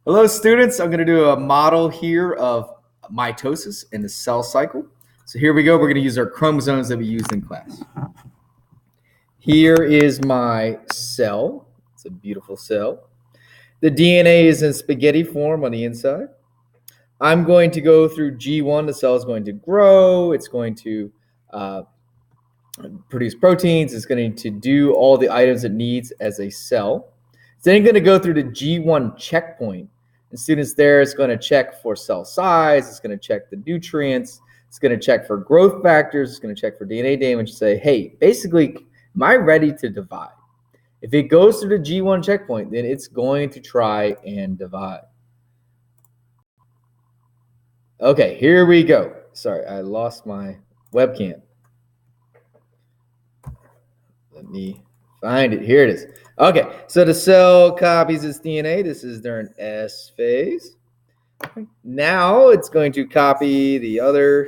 Hello, students. I'm going to do a model here of mitosis in the cell cycle. So here we go. We're going to use our chromosomes that we used in class. Here is my cell. It's a beautiful cell. The DNA is in spaghetti form on the inside. I'm going to go through G1. The cell is going to grow. It's going to produce proteins. It's going to do all the items it needs as a cell. It's then going to go through the G1 checkpoint. And students there, it's going to check for cell size. It's going to check the nutrients. It's going to check for growth factors. It's going to check for DNA damage. Say, hey, basically, am I ready to divide? If it goes through the G1 checkpoint, then it's going to try and divide. Okay, here we go. Sorry, I lost my webcam. Let me find it. Here it is. Okay, so the cell copies its DNA. This is during S phase. Now it's going to copy the other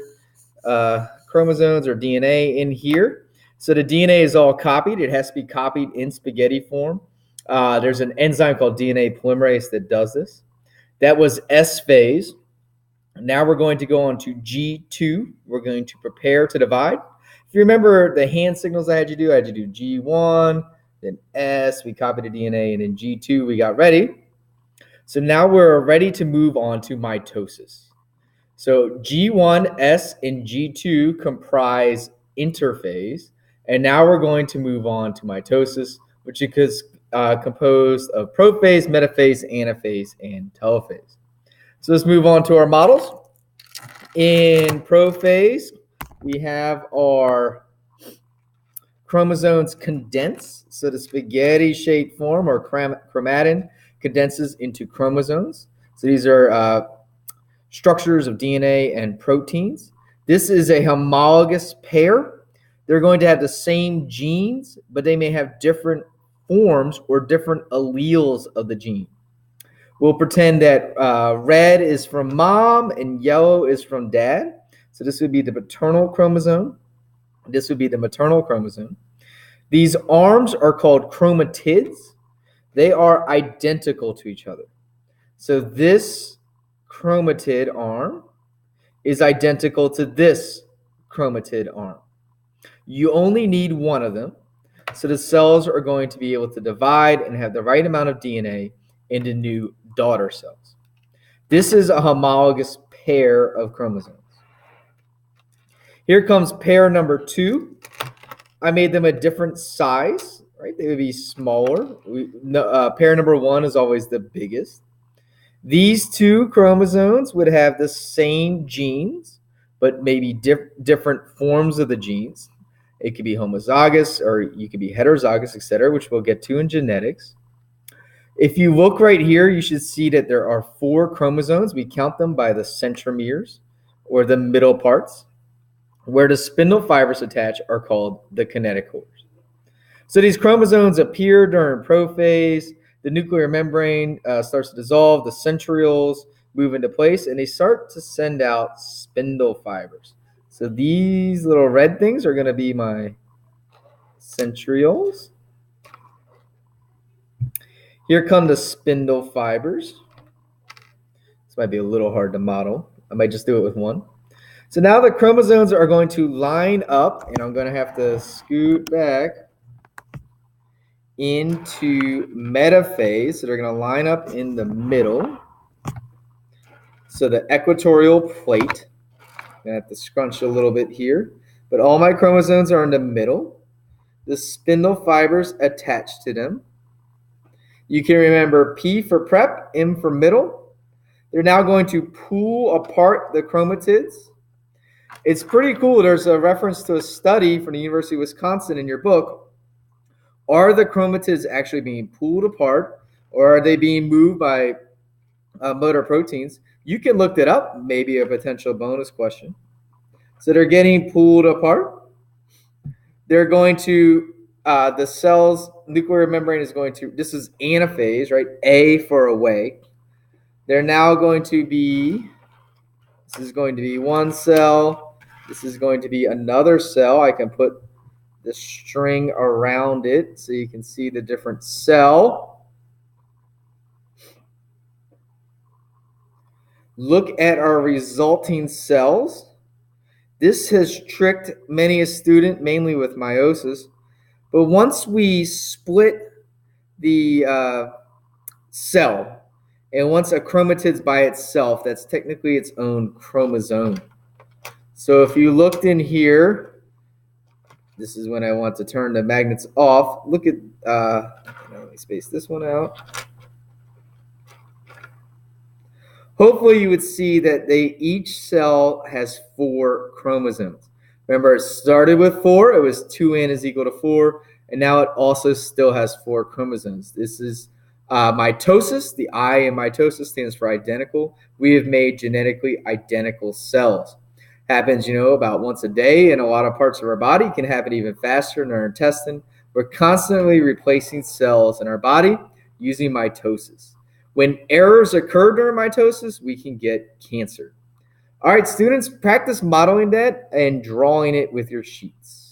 chromosomes or DNA in here. So the DNA is all copied. It has to be copied in spaghetti form. There's an enzyme called DNA polymerase that does this. That was S phase. Now we're going to go on to G2. We're going to prepare to divide. If you remember the hand signals I had you do G1, then S, we copied the DNA, and then G2, we got ready. So now we're ready to move on to mitosis. So G1, S, and G2 comprise interphase, and now we're going to move on to mitosis, which is composed of prophase, metaphase, anaphase, and telophase. So let's move on to our models. In prophase, we have our chromosomes condense. So the spaghetti-shaped form or chromatin condenses into chromosomes. So these are structures of DNA and proteins. This is a homologous pair. They're going to have the same genes, but they may have different forms or different alleles of the gene. We'll pretend that red is from mom and yellow is from dad. So this would be the paternal chromosome. This would be the maternal chromosome. These arms are called chromatids. They are identical to each other. So this chromatid arm is identical to this chromatid arm. You only need one of them. So the cells are going to be able to divide and have the right amount of DNA into new daughter cells. This is a homologous pair of chromosomes. Here comes pair number 2. I made them a different size, right? They would be smaller. Pair number 1 is always the biggest. These two chromosomes would have the same genes, but maybe different forms of the genes. It could be homozygous or you could be heterozygous, etc., which we'll get to in genetics. If you look right here, you should see that there are 4 chromosomes. We count them by the centromeres or the middle parts. Where the spindle fibers attach are called the kinetochores. So these chromosomes appear during prophase. The nuclear membrane starts to dissolve. The centrioles move into place, and they start to send out spindle fibers. So these little red things are going to be my centrioles. Here come the spindle fibers. This might be a little hard to model. I might just do it with one. So now the chromosomes are going to line up, and I'm going to have to scoot back into metaphase. So they're going to line up in the middle. So the equatorial plate, I'm going to have to scrunch a little bit here, but all my chromosomes are in the middle. The spindle fibers attached to them. You can remember P for prep, M for middle. They're now going to pull apart the chromatids. It's pretty cool. There's a reference to a study from the University of Wisconsin in your book. Are the chromatids actually being pulled apart, or are they being moved by motor proteins? You can look that up, maybe a potential bonus question. So they're getting pulled apart. They're going to, the cell's nuclear membrane is going to, this is anaphase, right? A for away. They're now going to be, this is going to be one cell. This is going to be another cell. I can put the string around it so you can see the different cell. Look at our resulting cells. This has tricked many a student, mainly with meiosis. But once we split the cell, and once a chromatid's by itself, that's technically its own chromosome. So if you looked in here, this is when I want to turn the magnets off. Look at, let me space this one out. Hopefully you would see that each cell has 4 chromosomes. Remember, it started with 4, it was 2n is equal to 4, and now it also still has 4 chromosomes. This is mitosis. The I in mitosis stands for identical. We have made genetically identical cells. Happens, about once a day in a lot of parts of our body. It can happen even faster in our intestine. We're constantly replacing cells in our body using mitosis. When errors occur during mitosis, we can get cancer. All right, students, practice modeling that and drawing it with your sheets.